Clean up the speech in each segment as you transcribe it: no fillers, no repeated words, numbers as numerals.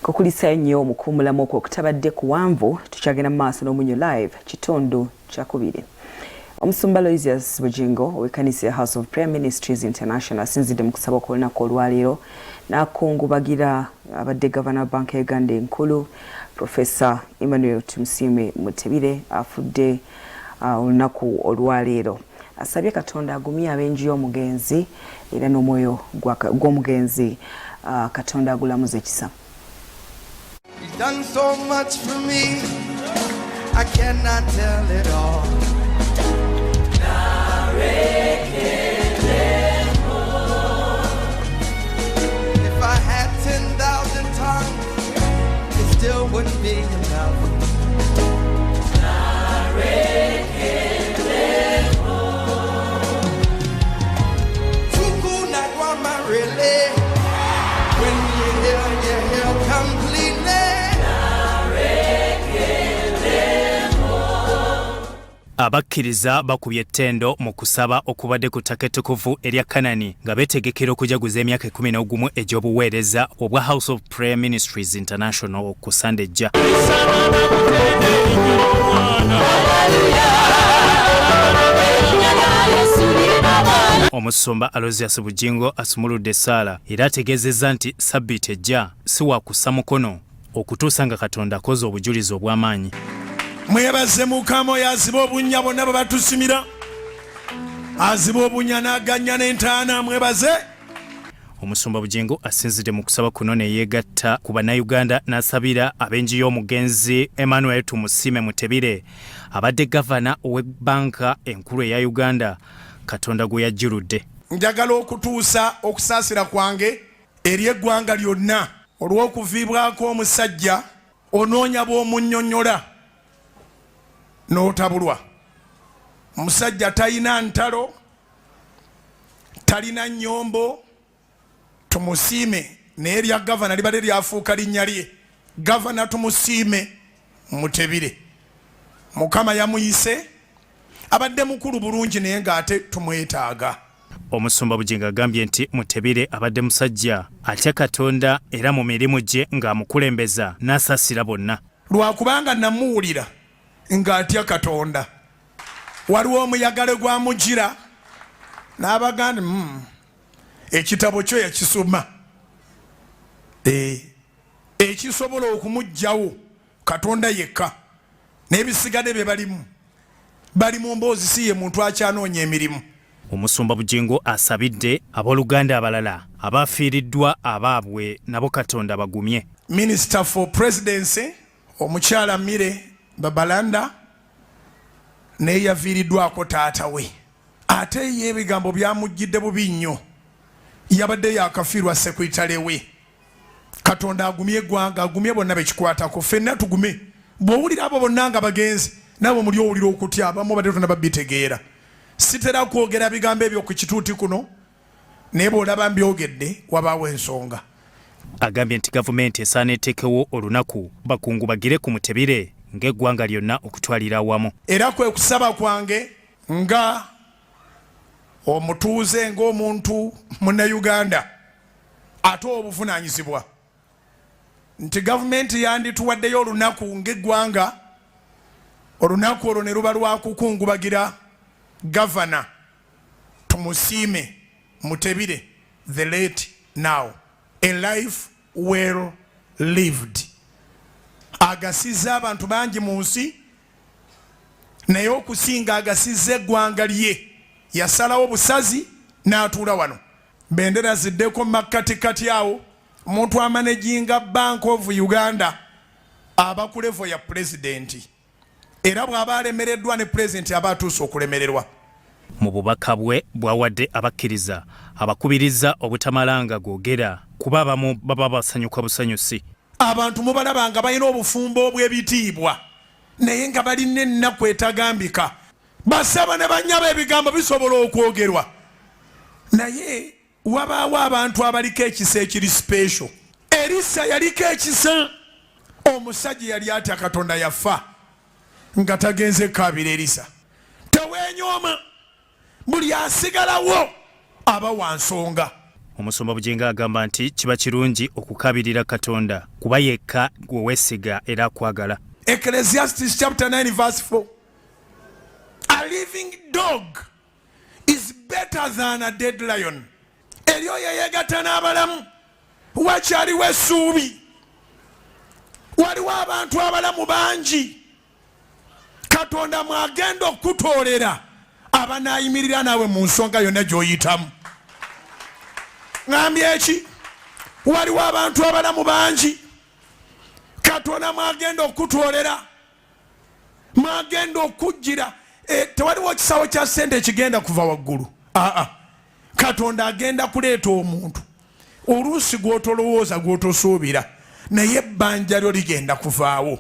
Kukulisa nnyo mukuumulamu okwo kutabadde kuwanvu tukyagenda mu maaso n'Omunyo live kitundu kyakubiri. Omusumba Bujjingo ow'ekkanisa House of Prayer Ministries International asinzidde mu kusaba kw'olunaku olwaleero n'akungubagira abadde Gavana Bank ya Uganda enkulu Professor Mutebire afudde olunaku olwaleero. Asabye Katonda agumye abenji y'omugenzi era n'omwoyo gw'omugenzi Katonda agulamuze ekisa. He's done so much for me, I cannot tell it all. If I had 10,000 tongues, it still wouldn't be enough. Really, when you hear completely. Abakkiriza bakubye ettendo mu kusaba okubadde ku ttaka ettukuvu erya Kanani nga beetegekera okujaguza emyaka 11 egy'obuweereza obwa House of Prayer Ministries International ku Sande ejja. Omusumba Bujjingo asumuludde essaala era ategeezezza nti Sabbiiti ejja si wa kussa mukono okutuusa nga Katonda akoze obujulizi obw'amaanyi. Mwebaze Mukama yaziba obunnya bonna bwe batusimira, aziba obunnya n'aganya n'entaana. Mwebaze. Omusumba Bujjingo asinzidde mu kusaba kuno ne yeegatta ku bannayuganda n'asabira abenji y'omugenzi Emmanuel Mutebire abadde gavana ow'ebbanka enkulu eya Uganda Katonda gwe yajjuludde. Njagala okutuusa okusaasira kwange eri eggwanga lyonna olw'okuviibwako omusajja onoonya bw'omunnyonnyola n'otabulwa. Musajja talina ntalo, talina nnyombo. Tumusiime naye erya gavana libadde lyafuuka linnya lye. Gavana tumusiime Mutebire. Mukama yamuyise abadde mukulu bulungi naye ng'ate tumwetaaga. Omusumba Bujjingo agambye nti Mutebire abadde musajja atya Katonda era mu mirimu gye ng'amukulembeza n'asaasira bonna. Lwakubanga namuwulira ng'atya Katonda. Waliwo omuyagale gwamugira n'abaganda ekitabo kyo yakisoma. Ekisobola okumuggyawo Katonda yekka. N'ebisigadde bye bali mu mboozi si ye muntu akyanoonya emirimu. Omusumba Bujjingo asabidde abooluganda abalala abafiiriddwa abaabwe nabo Katonda bagumye. Minister for Presidency omukyala Mire Babalanda naye yaviiriddwako taata we. Ate ye ebigambo byamujjidde bubi nnyo. Yabadde yakafiirwa sekretale we. Katonda agumye eggwanga, agumye bonna bekikwatako. Ffenna tugume. Bw'owulira abo bonna nga bagenzi nabo muli owulira okutya abamu badde tonna babitegeera. Sitera kwogera bigambo ebyo ku kituuti kuno naye bw'olaba mbyogedde wabaawo ensonga. Agambye nti gavumenti esaana eteekewo olunaku bakungubagire ku Mutebire ng'eggwanga lyonna okutwalira awamu. Era kwe kusaba kwange nga omutuuze ng'omuntu Munnayuganda ate obuvunaanyizibwa nti gavumenti yandituwaddeyo olunaku ng'eggwanga. Olunaku olwo ne luba lwakukungubagira Gavana tumusiime Mutebire, the late now, a life well lived. Agasiza abantu bangi mu nsi naye okusinga agasiza eggwanga lye. Yasalawo busazi n'atuula wano. Bendera ziddeko makatikati awo. Omuntu amanaginga Bank of Uganda aba ku level ya presidenti. Era bw'aba alemereddwa ne president aba atuuse okulemererwa. Mu bubaka bwe bwawadde abakkiriza abakubiriza obutamalanga googera kuba abamu baba basanyuka busanyusi. Abantu mubalaba nga balina obufumbo obw'ebitiibwa naye nga balina ennaku etagambika. Basaba ne bannyaba ebigambo bisobola okwogerwa naye wabaawo abantu abaliko ekisa ekiri special. Erisa yaliko ekisa. Omusajja yali atya Katonda yafa nga tagenze kabira Erisa. Teweenyooma buli asigalawo aba wansonga. Omusumba Bujjingo agamba nti kiba kirungi okukabirira Katonda kuba yekka gwe weesiga era akwagala. Ecclesiastes chapter 9 verse 4. A living dog is better than a dead lion. Eriyo yeyegatta n'abalamu wakyaliwo essuubi. Waliwo abantu abalamu bangi. Katonda mwagenda okutoolera abanaayimirira naawe mu nsonga yonna gy'oyitamu. Ngambye eki? Waliwo abantu abalamu bangi. Katonda mwagenda okutoolera. Mwagenda okujjira. Tewaliwo kisawo kya ssente kigenda kuva waggulu. Katonda agenda kuleeta omuntu. Oluusi gw'otolowooza gw'otosuubira. Naye ebbanja lyo ligenda kuvaawo.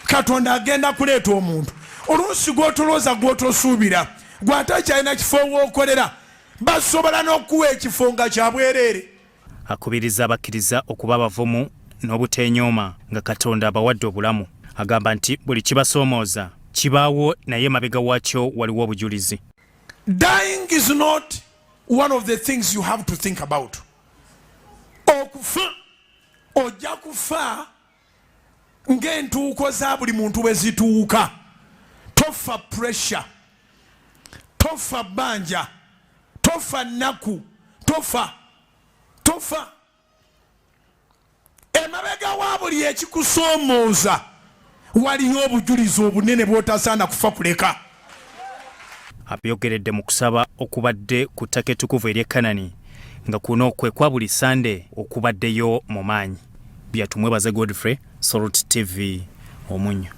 Katonda agenda kuleeta omuntu. Oluusi gw'otolowooza gw'otosuubira. Gw'atakyalina kifo w'okolera. Basobola n'okuwa ekifo nga kya bwereere. Akubiriza abakkiriza okuba abavumu n'obuteenyooma nga Katonda abawadde obulamu. Agamba nti buli kibasoomooza kibaawo naye mabega waakyo waliwo obujulizi. Dying is not one of the things you have to think about. Okufa ojja kufa ng'entuuko za buli muntu bwe zituuka. Tofa pressure, tofa bbanja, tofa nnaku, tofa. Emabega wa buli ekikusoomooza waliyo obujulizi obunene bw'otasaana kufa kuleka. Abyogeredde mu kusaba okubadde ku ttaka ettukuvu ery'e Kanani nga kuno kwe kwa buli Sande okubaddeyo mu maanyi. Byatumwebaze Godfrey, Salt TV, Omunyo.